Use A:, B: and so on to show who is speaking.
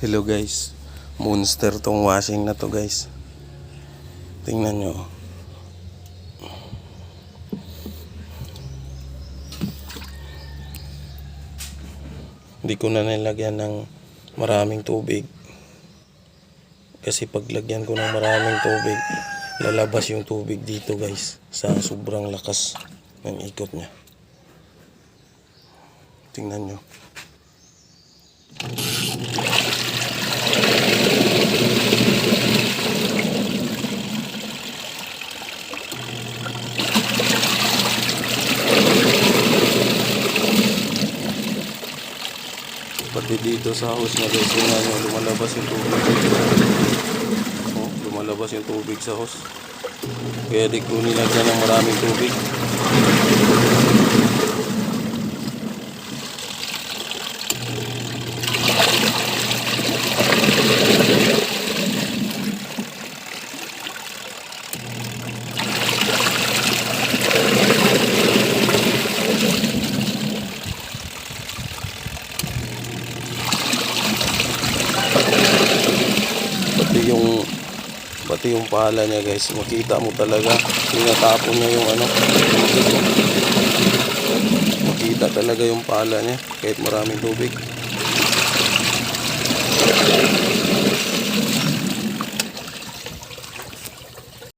A: Hello guys, monster tong washing na to guys. Tingnan nyo. Hindi ko na nilagyan ng maraming tubig. Kasi paglagyan ko ng maraming tubig, lalabas yung tubig dito guys. Sa sobrang lakas ng ikot niya. Tingnan nyo. Pati dito sa house na guys, tingnan nyo, lumalabas yung tubig. Oh, lumalabas yung tubig sa house. Kaya di ko nilagyan ng maraming tubig. Pati yung pala niya guys, makita mo talaga tinatapon niya yung ano, makita talaga yung pala niya kahit maraming tubig.